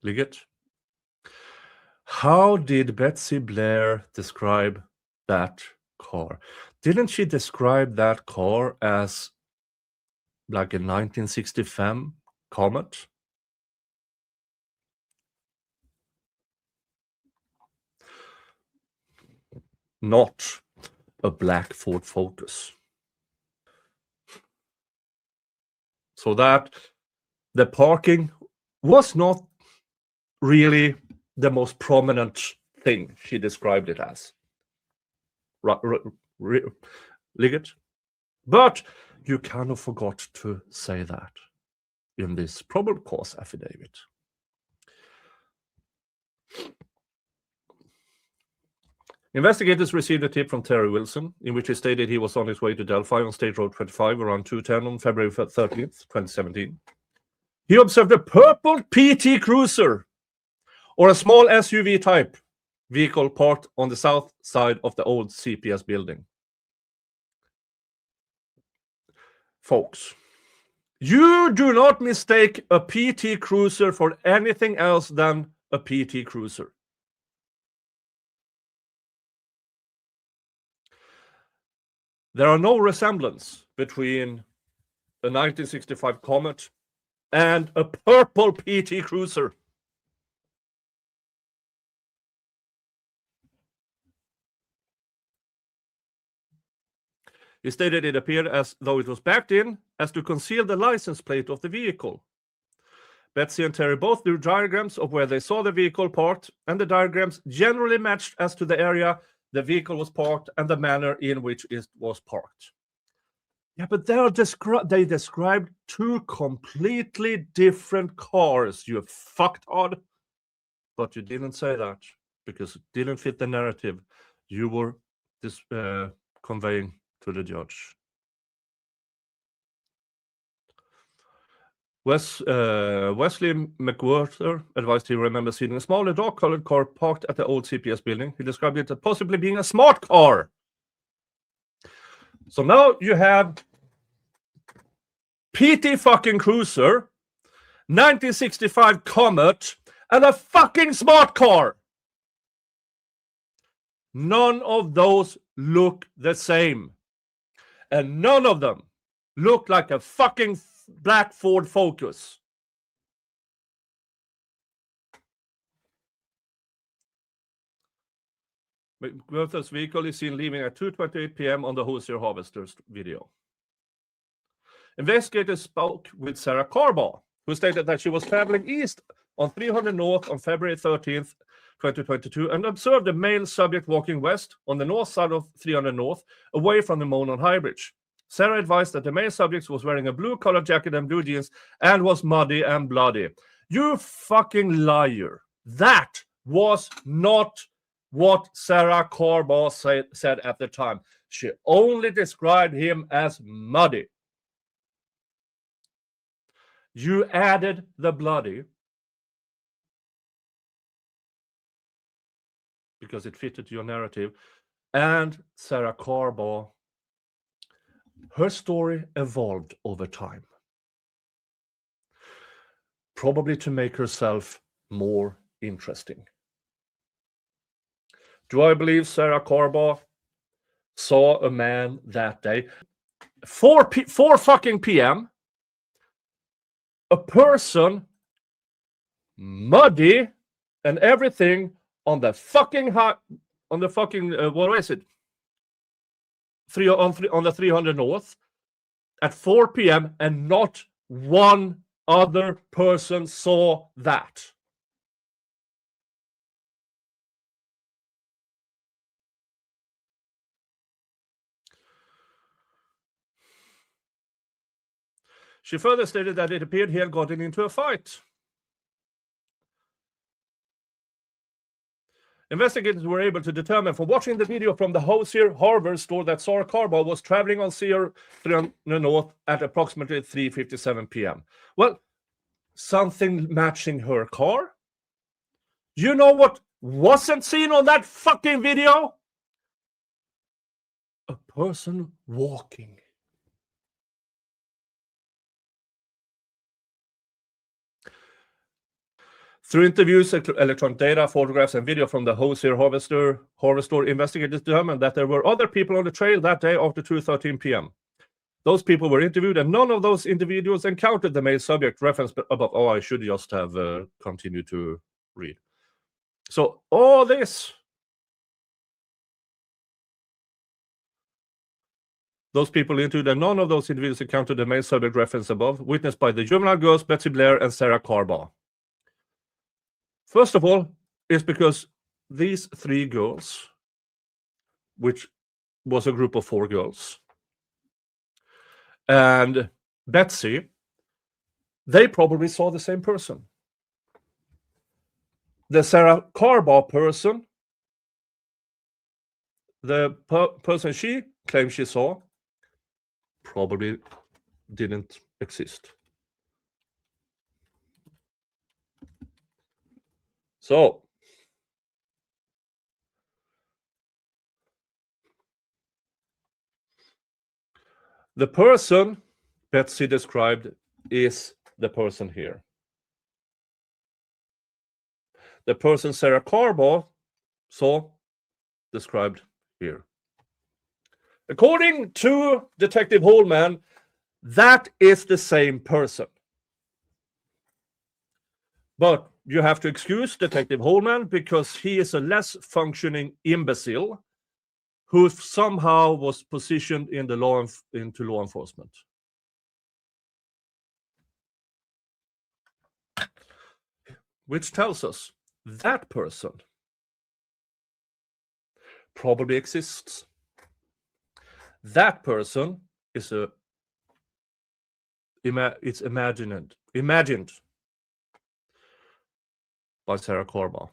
Liggett. How did Betsy Blair describe that car? Didn't she describe that car as like a 1965 Comet? Not a black Ford Focus. So that the parking was not really the most prominent thing she described it as. Liggett. But you kind of forgot to say that in this probable cause affidavit. Investigators received a tip from Terry Wilson, in which he stated he was on his way to Delphi on State Road 25 around 2:10 on February 13th, 2017. He observed a purple PT Cruiser, or a small SUV type vehicle parked on the south side of the old CPS building. Folks, you do not mistake a PT Cruiser for anything else than a PT Cruiser. There are no resemblance between a 1965 Comet and a purple PT Cruiser. He stated it appeared as though it was backed in as to conceal the license plate of the vehicle. Betsy and Terry both drew diagrams of where they saw the vehicle parked, and the diagrams generally matched as to the area the vehicle was parked and the manner in which it was parked. Yeah, but they described two completely different cars, you fucktard. But you didn't say that because it didn't fit the narrative you were conveying to the judge. Wesley McWhorter advised he remembers seeing a smaller dark-colored car parked at the old CPS building. He described it as possibly being a smart car. So now you have PT fucking Cruiser, 1965 Comet, and a fucking smart car. None of those look the same. And none of them look like a fucking black Ford Focus. McWhorter's vehicle is seen leaving at 2:28 p.m. on the Hoosier Harvester's video. Investigators spoke with Sarah Carbaugh, who stated that she was traveling east on 300 North on February 13th, 2022, and observed a male subject walking west on the north side of 300 North, away from the Monon High Bridge. Sarah advised that the male subject was wearing a blue-colored jacket and blue jeans and was muddy and bloody. You fucking liar. That was not what Sarah Carbaugh said at the time. She only described him as muddy. You added the bloody because it fitted your narrative. And Sarah Carbaugh, her story evolved over time. Probably to make herself more interesting. Do I believe Sarah Carbaugh saw a man that day? 4 fucking p.m. A person muddy and everything on the fucking what is it? On the 300 North at 4 p.m. and not one other person saw that. She further stated that it appeared he had gotten into a fight. Investigators were able to determine from watching the video from the Hoosier Harbor store that Sarah Carbaugh was traveling on CR 300 North at approximately 3:57 p.m. Well, something matching her car? You know what wasn't seen on that fucking video? A person walking. Through interviews, electronic data, photographs, and video from the Hosier harvester, investigators determined that there were other people on the trail that day after 2:13 p.m. Those people were interviewed, and none of those individuals encountered the male subject referenced above. Oh, I should just have continued to read. So all this, those people interviewed, and none of those individuals encountered the male subject referenced above, witnessed by the juvenile girls Betsy Blair and Sarah Carbaugh. First of all, it's because these 3 girls, which was a group of 4 girls, and Betsy, they probably saw the same person. The Sarah Carbaugh person, the person she claimed she saw, probably didn't exist. So, the person Betsy described is the person here. The person Sarah Carbaugh saw described here. According to Detective Holman, that is the same person. But you have to excuse Detective Holman because he is a less functioning imbecile who somehow was positioned in the into law enforcement. Which tells us that person probably exists. That person is imagined by Sarah Carbaugh.